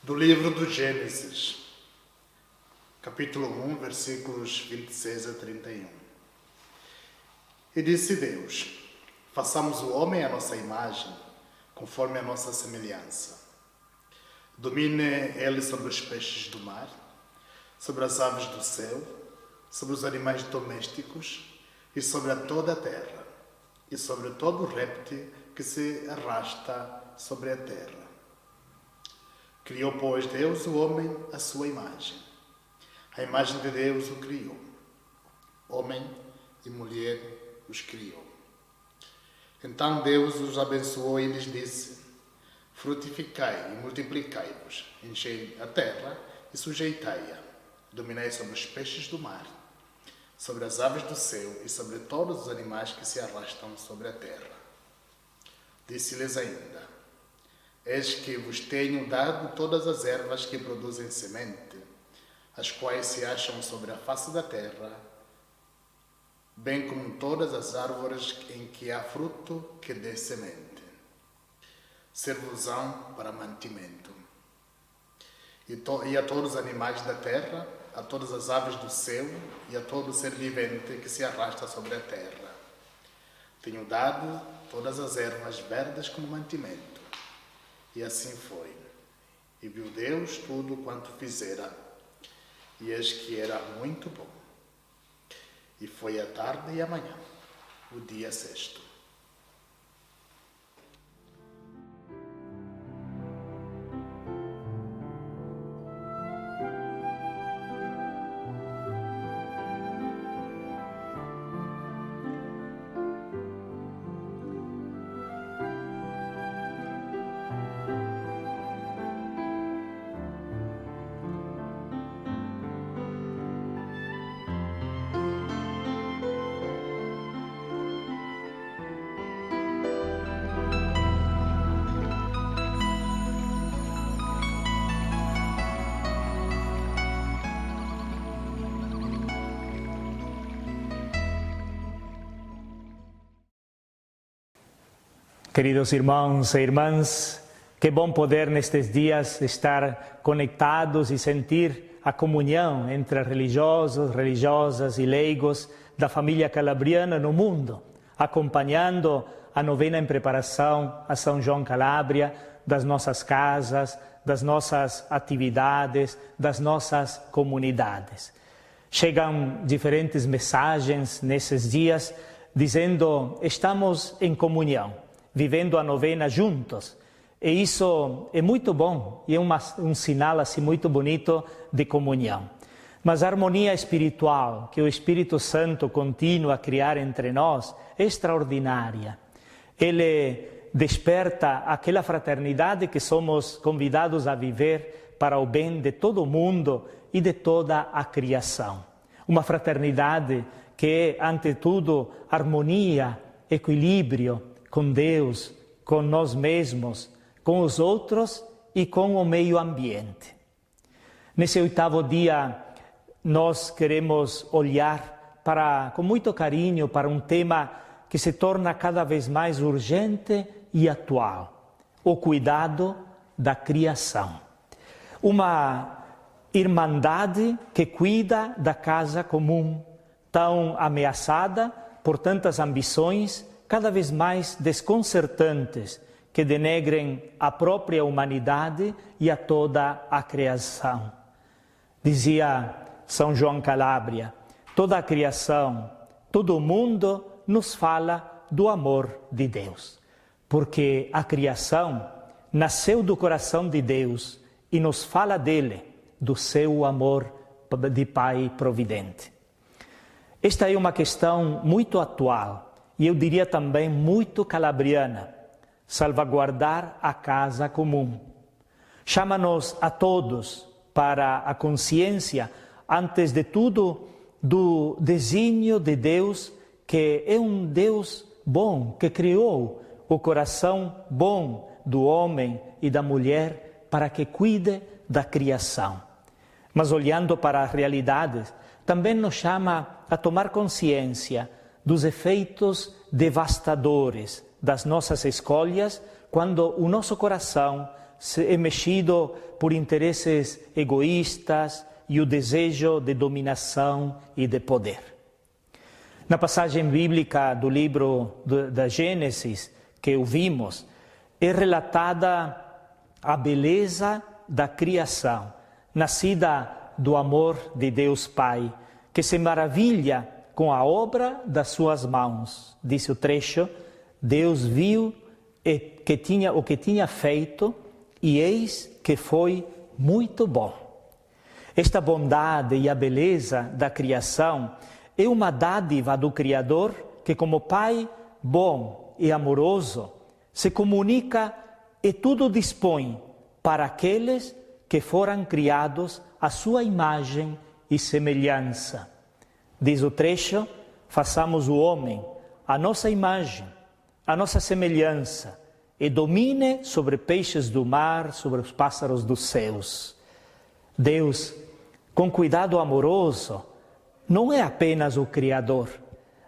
Do livro do Gênesis, capítulo 1, versículos 26 a 31. E disse Deus: façamos o homem à nossa imagem, conforme a nossa semelhança. Domine ele sobre os peixes do mar, sobre as aves do céu, sobre os animais domésticos e sobre toda a terra, e sobre todo o réptil que se arrasta sobre a terra. Criou, pois, Deus o homem à sua imagem. A imagem de Deus o criou. Homem e mulher os criou. Então Deus os abençoou e lhes disse: frutificai e multiplicai-vos, enchei a terra e sujeitai-a. Dominai sobre os peixes do mar, sobre as aves do céu e sobre todos os animais que se arrastam sobre a terra. Disse-lhes ainda: eis que vos tenho dado todas as ervas que produzem semente, as quais se acham sobre a face da terra, bem como todas as árvores em que há fruto que dê semente. Servos-ão para mantimento. E a todos os animais da terra, a todas as aves do céu e a todo ser vivente que se arrasta sobre a terra. Tenho dado todas as ervas verdes como mantimento. E assim foi. E viu Deus tudo quanto fizera, e eis que era muito bom. E foi a tarde e a manhã, o dia sexto. Queridos irmãos e irmãs, que bom poder nestes dias estar conectados e sentir a comunhão entre religiosos, religiosas e leigos da família calabriana no mundo, acompanhando a novena em preparação a São João Calabria, das nossas casas, das nossas atividades, das nossas comunidades. Chegam diferentes mensagens nesses dias dizendo: estamos em comunhão, vivendo a novena juntos. E isso é muito bom e é um sinal assim muito bonito de comunhão. Mas a harmonia espiritual que o Espírito Santo continua a criar entre nós é extraordinária. Ele desperta aquela fraternidade que somos convidados a viver para o bem de todo o mundo e de toda a criação. Uma fraternidade que é, ante tudo, harmonia, equilíbrio com Deus, com nós mesmos, com os outros e com o meio ambiente. Nesse 8º dia, nós queremos olhar com muito carinho para um tema que se torna cada vez mais urgente e atual: o cuidado da criação. Uma irmandade que cuida da casa comum, tão ameaçada por tantas ambições cada vez mais desconcertantes, que denegrem a própria humanidade e a toda a criação. Dizia São João Calabria: toda a criação, todo o mundo nos fala do amor de Deus, porque a criação nasceu do coração de Deus e nos fala dele, do seu amor de Pai providente. Esta é uma questão muito atual, e eu diria também muito calabriana: salvaguardar a casa comum. Chama-nos a todos para a consciência, antes de tudo, do desígnio de Deus, que é um Deus bom, que criou o coração bom do homem e da mulher para que cuide da criação. Mas olhando para as realidades, também nos chama a tomar consciência dos efeitos devastadores das nossas escolhas quando o nosso coração é mexido por interesses egoístas e o desejo de dominação e de poder. Na passagem bíblica do livro da Gênesis que ouvimos, é relatada a beleza da criação, nascida do amor de Deus Pai, que se maravilha com a obra das suas mãos. Diz o trecho: Deus viu o que tinha feito e eis que foi muito bom. Esta bondade e a beleza da criação é uma dádiva do Criador que, como Pai bom e amoroso, se comunica e tudo dispõe para aqueles que foram criados à sua imagem e semelhança. Diz o trecho: façamos o homem à nossa imagem, à nossa semelhança, e domine sobre peixes do mar, sobre os pássaros dos céus. Deus, com cuidado amoroso, não é apenas o Criador,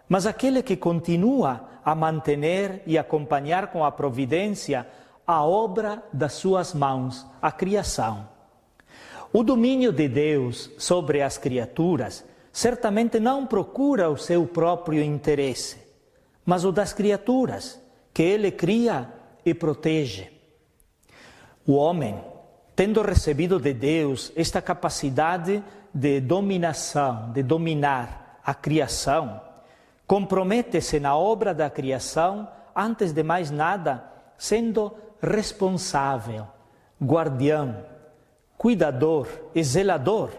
mas aquele que continua a manter e acompanhar com a providência a obra das suas mãos, a criação. O domínio de Deus sobre as criaturas certamente não procura o seu próprio interesse, mas o das criaturas, que Ele cria e protege. O homem, tendo recebido de Deus esta capacidade de dominação, de dominar a criação, compromete-se na obra da criação, antes de mais nada, sendo responsável, guardião, cuidador e zelador,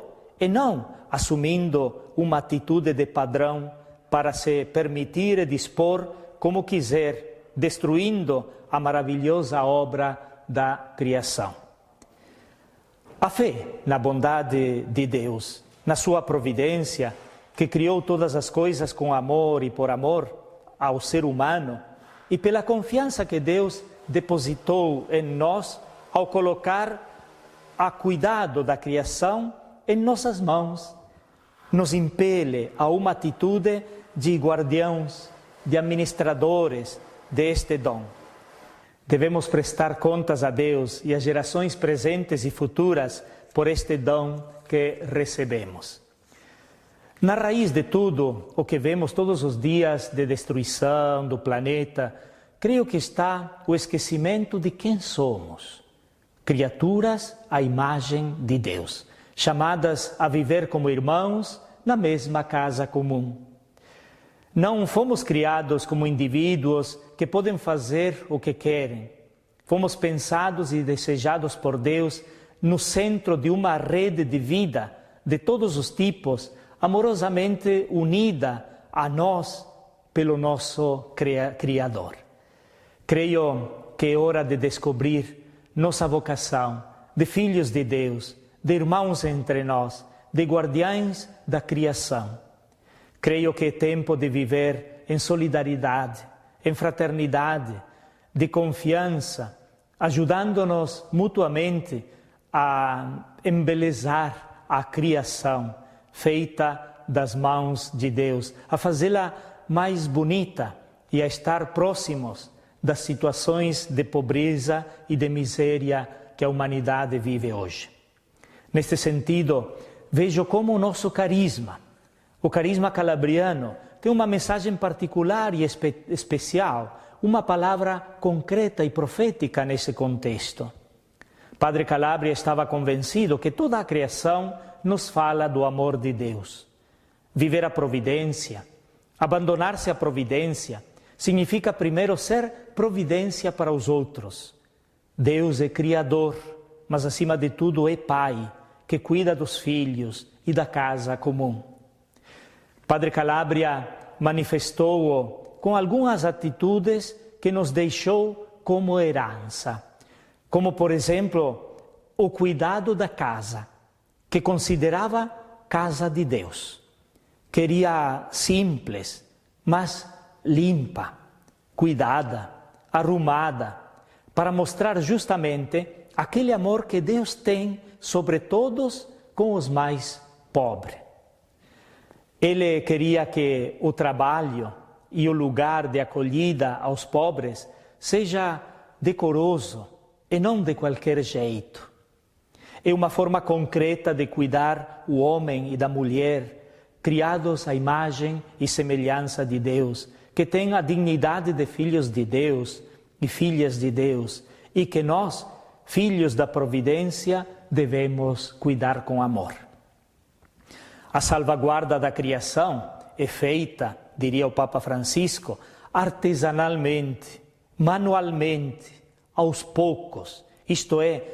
e não assumindo uma atitude de padrão para se permitir e dispor como quiser, destruindo a maravilhosa obra da criação. A fé na bondade de Deus, na sua providência, que criou todas as coisas com amor e por amor ao ser humano, e pela confiança que Deus depositou em nós ao colocar a cuidado da criação em nossas mãos, nos impele a uma atitude de guardiãos, de administradores deste dom. Devemos prestar contas a Deus e às gerações presentes e futuras por este dom que recebemos. Na raiz de tudo o que vemos todos os dias de destruição do planeta, creio que está o esquecimento de quem somos. Criaturas à imagem de Deus, chamadas a viver como irmãos na mesma casa comum. Não fomos criados como indivíduos que podem fazer o que querem. Fomos pensados e desejados por Deus no centro de uma rede de vida de todos os tipos, amorosamente unida a nós pelo nosso Criador. Creio que é hora de descobrir nossa vocação de filhos de Deus, de irmãos entre nós, de guardiães da criação. Creio que é tempo de viver em solidariedade, em fraternidade, de confiança, ajudando-nos mutuamente a embelezar a criação feita das mãos de Deus, a fazê-la mais bonita e a estar próximos das situações de pobreza e de miséria que a humanidade vive hoje. Neste sentido, vejo como o nosso carisma, o carisma calabriano, tem uma mensagem particular e especial, uma palavra concreta e profética nesse contexto. Padre Calabria estava convencido que toda a criação nos fala do amor de Deus. Viver a providência, abandonar-se à providência, significa primeiro ser providência para os outros. Deus é Criador, mas acima de tudo é Pai, que cuida dos filhos e da casa comum. Padre Calabria manifestou-o com algumas atitudes que nos deixou como herança, como, por exemplo, o cuidado da casa, que considerava casa de Deus. Queria simples, mas limpa, cuidada, arrumada, para mostrar justamente aquele amor que Deus tem sobre todos com os mais pobres. Ele queria que o trabalho e o lugar de acolhida aos pobres seja decoroso, e não de qualquer jeito. É uma forma concreta de cuidar o homem e da mulher, criados à imagem e semelhança de Deus, que têm a dignidade de filhos de Deus e filhas de Deus, e que nós, filhos da providência, devemos cuidar com amor. A salvaguarda da criação é feita, diria o Papa Francisco, artesanalmente, manualmente, aos poucos, isto é,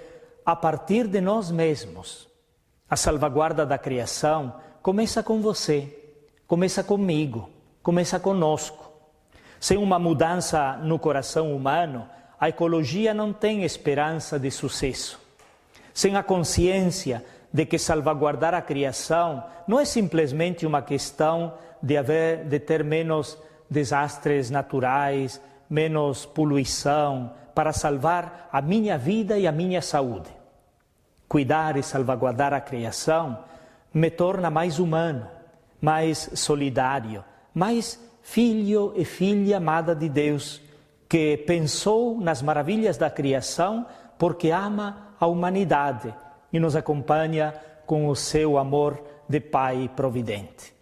a partir de nós mesmos. A salvaguarda da criação começa com você, começa comigo, começa conosco. Sem uma mudança no coração humano, a ecologia não tem esperança de sucesso. Sem a consciência de que salvaguardar a criação não é simplesmente uma questão de ter menos desastres naturais, menos poluição, para salvar a minha vida e a minha saúde. Cuidar e salvaguardar a criação me torna mais humano, mais solidário, mais filho e filha amada de Deus, que pensou nas maravilhas da criação porque ama a humanidade e nos acompanha com o seu amor de Pai providente.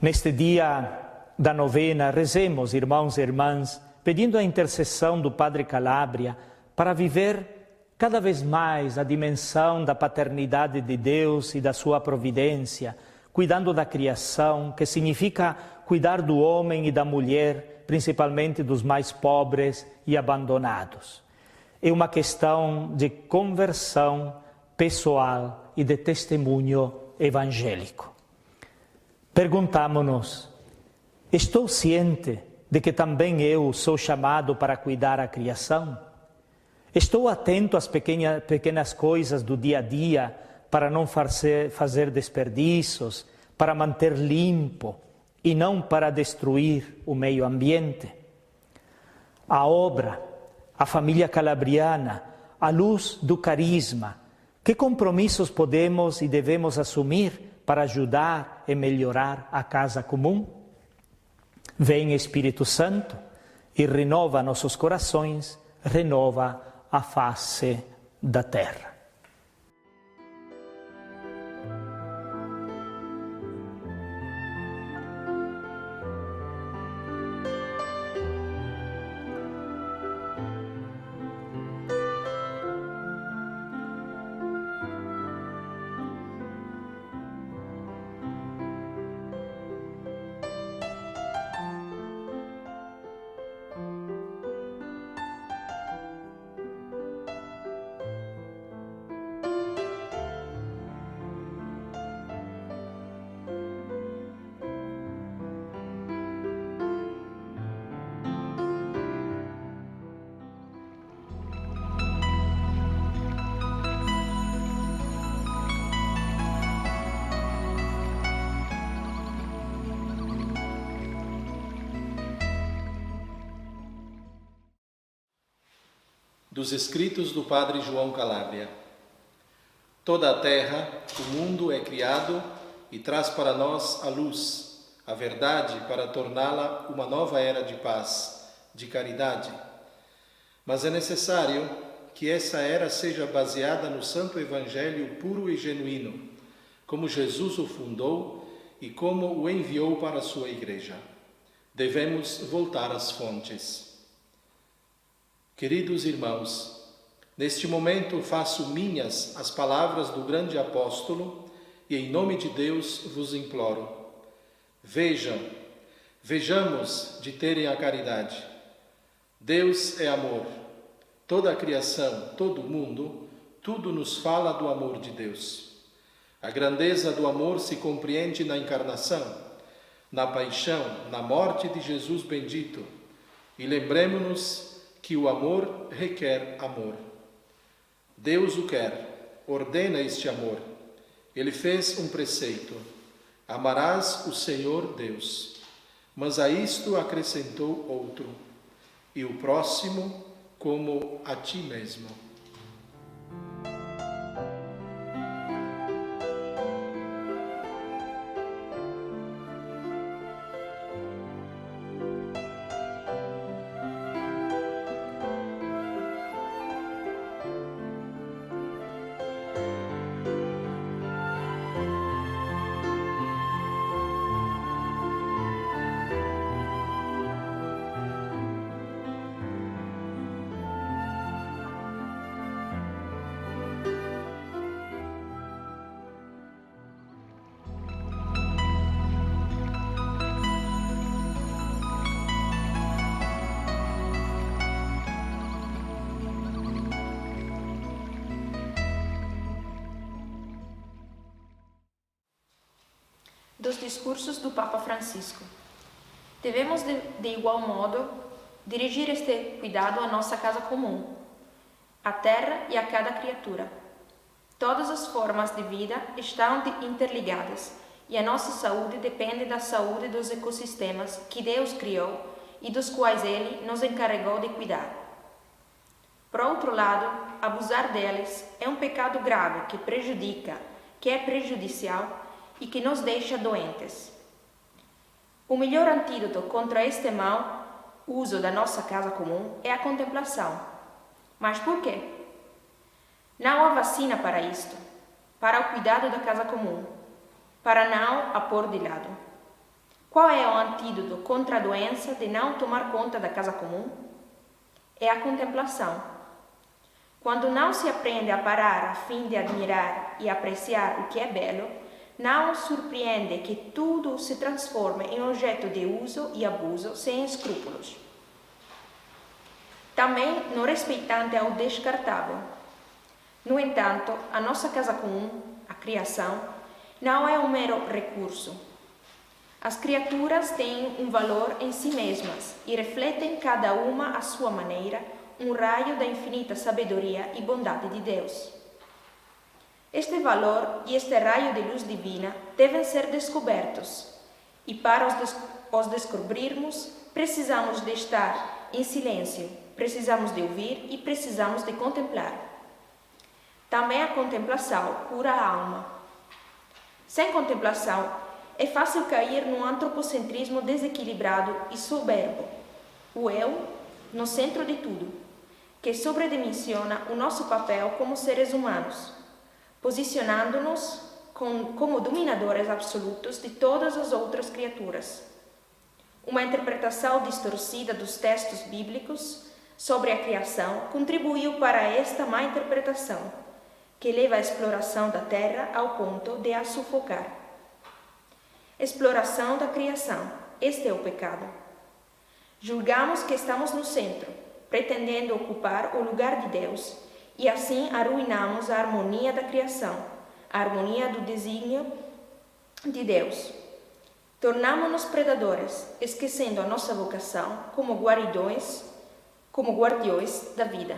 Neste dia da novena, rezemos, irmãos e irmãs, pedindo a intercessão do Padre Calabria para viver cada vez mais a dimensão da paternidade de Deus e da sua providência, cuidando da criação, que significa cuidar do homem e da mulher, principalmente dos mais pobres e abandonados. É uma questão de conversão pessoal e de testemunho evangélico. Perguntamo-nos: estou ciente de que também eu sou chamado para cuidar a criação? Estou atento às pequenas coisas do dia a dia para não fazer desperdícios, para manter limpo e não para destruir o meio ambiente? A obra, a família calabriana, à luz do carisma, que compromissos podemos e devemos assumir para ajudar e melhorar a casa comum? Vem Espírito Santo e renova nossos corações, renova a face da terra. Dos escritos do Padre João Calabria. Toda a terra, o mundo é criado e traz para nós a luz, a verdade, para torná-la uma nova era de paz, de caridade. Mas é necessário que essa era seja baseada no Santo Evangelho puro e genuíno, como Jesus o fundou e como o enviou para a sua Igreja. Devemos voltar às fontes. Queridos irmãos, neste momento faço minhas as palavras do grande apóstolo e em nome de Deus vos imploro. Vejamos de terem a caridade. Deus é amor. Toda a criação, todo o mundo, tudo nos fala do amor de Deus. A grandeza do amor se compreende na encarnação, na paixão, na morte de Jesus bendito. E lembremo-nos que o amor requer amor. Deus o quer, ordena este amor. Ele fez um preceito: amarás o Senhor Deus. Mas a isto acrescentou outro: e o próximo como a ti mesmo. dos discursos do Papa Francisco. Devemos, de igual modo, dirigir este cuidado à nossa casa comum, à terra e a cada criatura. Todas as formas de vida estão interligadas e a nossa saúde depende da saúde dos ecossistemas que Deus criou e dos quais Ele nos encarregou de cuidar. Por outro lado, abusar deles é um pecado grave que prejudica, que é prejudicial e que nos deixa doentes. O melhor antídoto contra este mau uso da nossa casa comum é a contemplação. Mas por quê? Não há vacina para isto, para o cuidado da casa comum, para não a pôr de lado. Qual é o antídoto contra a doença de não tomar conta da casa comum? É a contemplação. Quando não se aprende a parar a fim de admirar e apreciar o que é belo, não surpreende que tudo se transforme em objeto de uso e abuso sem escrúpulos. Também no respeitante ao descartável. No entanto, a nossa casa comum, a criação, não é um mero recurso. As criaturas têm um valor em si mesmas e refletem cada uma à sua maneira um raio da infinita sabedoria e bondade de Deus. Este valor e este raio de luz divina devem ser descobertos, e para os descobrirmos, precisamos de estar em silêncio, precisamos de ouvir e precisamos de contemplar. Também a contemplação cura a alma. Sem contemplação, é fácil cair num antropocentrismo desequilibrado e soberbo, o eu no centro de tudo, que sobredimensiona o nosso papel como seres humanos, posicionando-nos como dominadores absolutos de todas as outras criaturas. Uma interpretação distorcida dos textos bíblicos sobre a criação contribuiu para esta má interpretação, que leva a exploração da terra ao ponto de a sufocar. Exploração da criação, este é o pecado. Julgamos que estamos no centro, pretendendo ocupar o lugar de Deus, e assim arruinamos a harmonia da criação, a harmonia do desígnio de Deus. Tornamo-nos predadores, esquecendo a nossa vocação como guardiões da vida.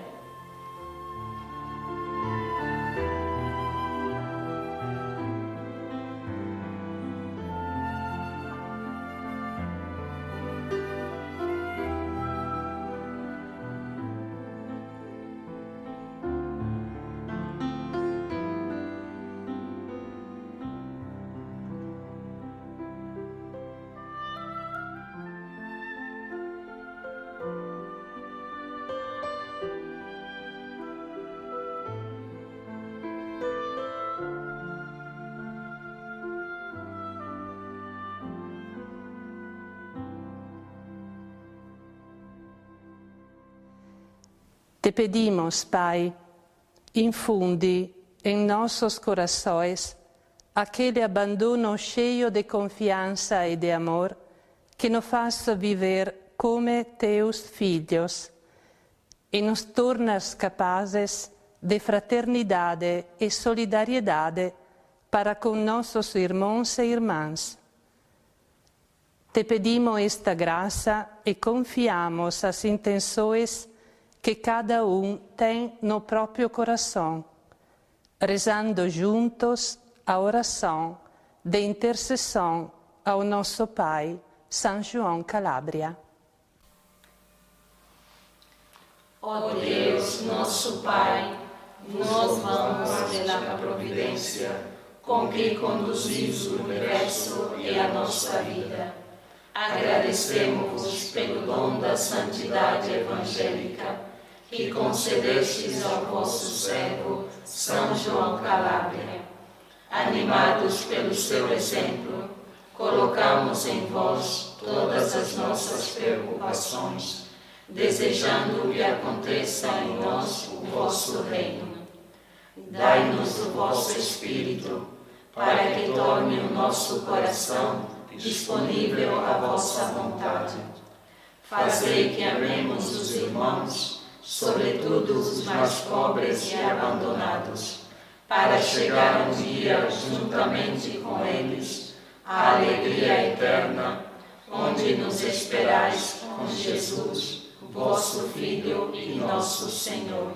Te pedimos, Pai, infundi em nossos corações aquele abandono cheio de confiança e de amor que nos faça viver como teus filhos e nos tornas capazes de fraternidade e solidariedade para com nossos irmãos e irmãs. Te pedimos esta graça e confiamos as intenções que cada tem no próprio coração, rezando juntos a oração de intercessão ao nosso Pai, São João Calabria. Ó Deus, nosso Pai, nós vamos pela providência com que conduzis o universo e a nossa vida. Agradecemos-vos pelo dom da santidade evangélica que concedestes ao vosso servo, São João Calabria. Animados pelo seu exemplo, colocamos em vós todas as nossas preocupações, desejando que aconteça em nós o vosso reino. Dai-nos o vosso Espírito, para que torne o nosso coração disponível à vossa vontade. Fazei que amemos os irmãos, sobretudo os mais pobres e abandonados, para chegar um dia, juntamente com eles, a alegria eterna, onde nos esperais com Jesus, vosso Filho e nosso Senhor.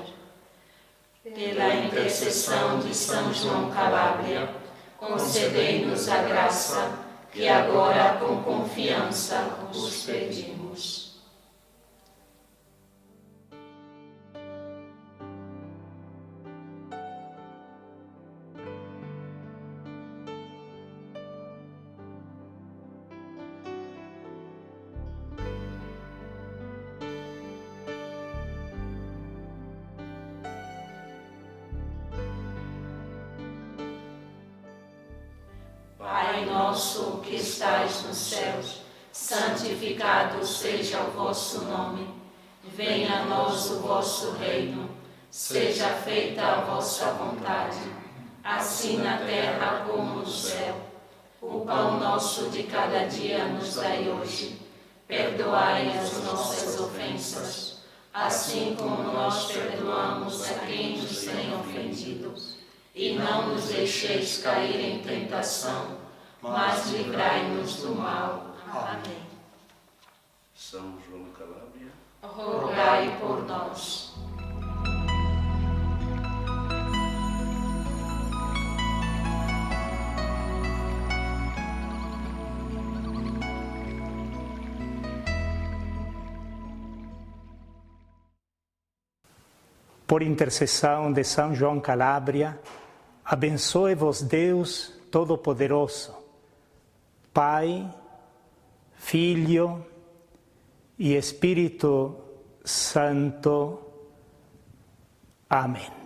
Pela intercessão de São João Calábria, concedei-nos a graça que agora com confiança vos pedimos. Pai nosso que estais nos céus, santificado seja o vosso nome. Venha a nós o vosso reino. Seja feita a vossa vontade, assim na terra como no céu. O pão nosso de cada dia nos dai hoje. Perdoai as nossas ofensas, assim como nós perdoamos a quem nos tem ofendido. E não nos deixeis cair em tentação, mas livrai-nos do mal. Amém. São João Calábria, rogai por nós. Por intercessão de São João Calábria, abençoe-vos Deus Todo-Poderoso, Pai, Filho e Espírito Santo. Amém.